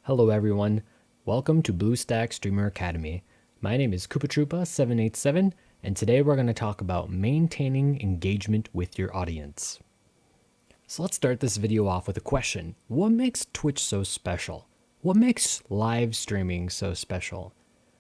Hello everyone, welcome to BlueStacks Streamer Academy. My name is KoopaTroopa787, and today we're going to talk about maintaining engagement with your audience. So let's start this video off with a question. What makes Twitch so special? What makes live streaming so special?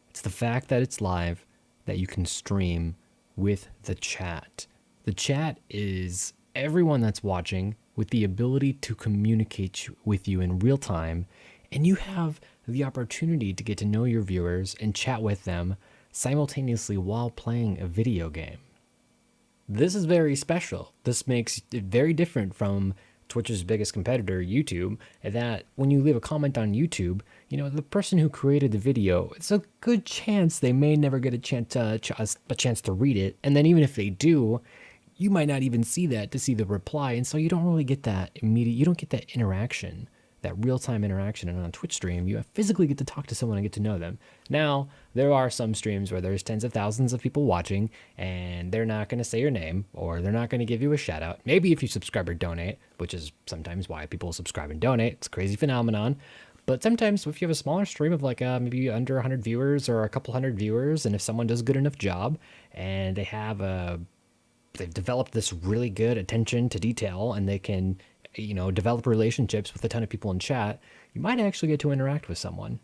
It's the fact that it's live, that you can stream with the chat. The chat is everyone that's watching with the ability to communicate with you in real time, and you have the opportunity to get to know your viewers and chat with them simultaneously while playing a video game. This is very special. This makes it very different from Twitch's biggest competitor, YouTube, that when you leave a comment on YouTube, the person who created the video, it's a good chance they may never get a chance to read it. And then even if they do, you might not even see that to see the reply. And so you don't really get that you don't get that interaction, that real-time interaction. And on a Twitch stream, you physically get to talk to someone and get to know them. Now, there are some streams where there's tens of thousands of people watching, and they're not going to say your name, or they're not going to give you a shout out. Maybe if you subscribe or donate, which is sometimes why people subscribe and donate. It's a crazy phenomenon. But sometimes if you have a smaller stream of maybe under 100 viewers or a couple hundred viewers, and if someone does a good enough job and they've developed this really good attention to detail, and they can develop relationships with a ton of people in chat, you might actually get to interact with someone.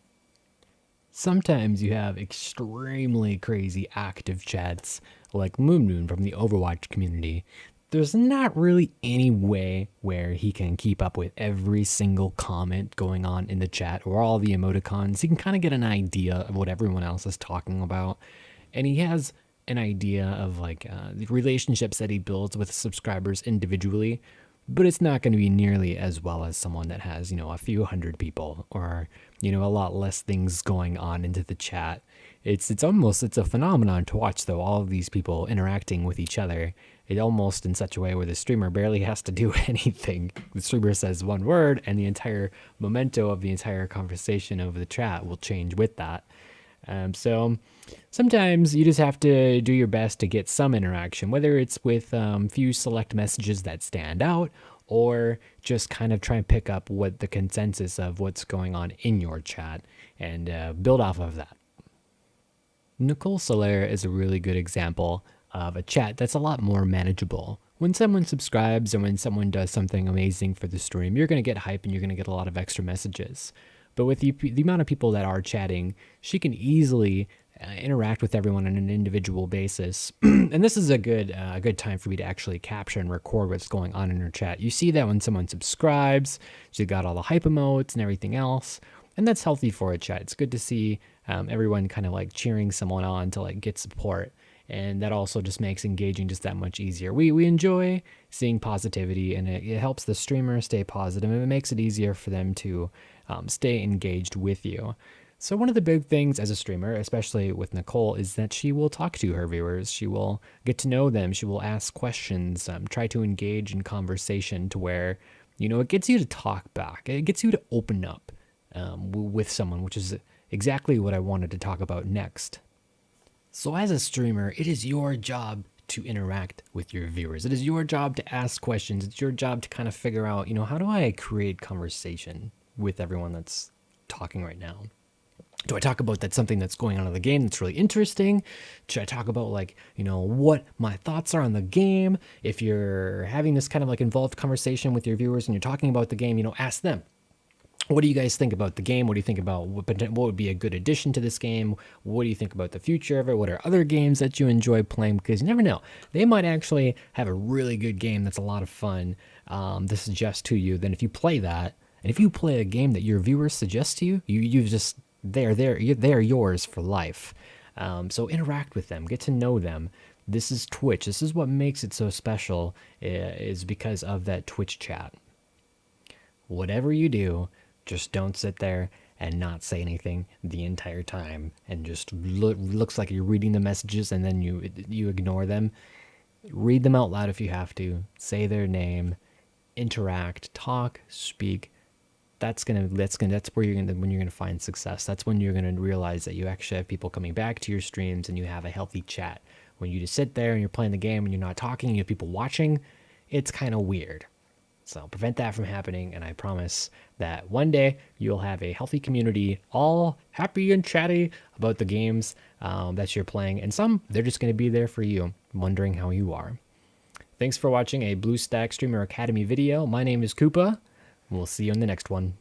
Sometimes you have extremely crazy active chats like Moon from the Overwatch community. There's not really any way where he can keep up with every single comment going on in the chat or all the emoticons. He can kind of get an idea of what everyone else is talking about. And he has an idea of the relationships that he builds with subscribers individually, but it's not going to be nearly as well as someone that has, a few hundred people or, a lot less things going on into the chat. It's a phenomenon to watch, though, all of these people interacting with each other. It almost in such a way where the streamer barely has to do anything. The streamer says one word and the entire memento of the entire conversation of the chat will change with that. So sometimes you just have to do your best to get some interaction, whether it's with few select messages that stand out, or just kind of try and pick up what the consensus of what's going on in your chat and build off of that. Nicole Soler is a really good example of a chat that's a lot more manageable. When someone subscribes and when someone does something amazing for the stream, you're going to get hype and you're going to get a lot of extra messages. But with the amount of people that are chatting, she can easily interact with everyone on an individual basis. And this is a good time for me to actually capture and record what's going on in her chat. You see that when someone subscribes, she got all the hype emotes and everything else. And that's healthy for a chat. It's good to see everyone kind of cheering someone on to get support. And that also just makes engaging just that much easier. We enjoy seeing positivity, and it helps the streamer stay positive, and it makes it easier for them to stay engaged with you. So one of the big things as a streamer, especially with Nicole, is that she will talk to her viewers. She will get to know them. She will ask questions, try to engage in conversation to where, it gets you to talk back. It gets you to open up with someone, which is exactly what I wanted to talk about next. So as a streamer, it is your job to interact with your viewers. It is your job to ask questions. It's your job to kind of figure out, how do I create conversation with everyone that's talking right now? Do I talk about something that's going on in the game that's really interesting? Should I talk about what my thoughts are on the game? If you're having this kind of involved conversation with your viewers and you're talking about the game, ask them. What do you guys think about the game? What do you think about what would be a good addition to this game? What do you think about the future of it? What are other games that you enjoy playing? Because you never know. They might actually have a really good game that's a lot of fun to suggest to you. Then if you play that, and if you play a game that your viewers suggest to you, they're yours for life. So interact with them, get to know them. This is Twitch. This is what makes it so special, is because of that Twitch chat. Whatever you do, just don't sit there and not say anything the entire time and just looks like you're reading the messages and then you ignore them. Read them out loud if you have to. Say their name, interact, talk, speak. That's where when you're gonna find success. That's when you're gonna realize that you actually have people coming back to your streams and you have a healthy chat. When you just sit there and you're playing the game and you're not talking, you have people watching, it's kind of weird. So prevent that from happening, and I promise that one day you'll have a healthy community, all happy and chatty about the games that you're playing, and some they're just going to be there for you, wondering how you are. Thanks for watching a BlueStacks Streamer Academy video. My name is Koopa. We'll see you in the next one.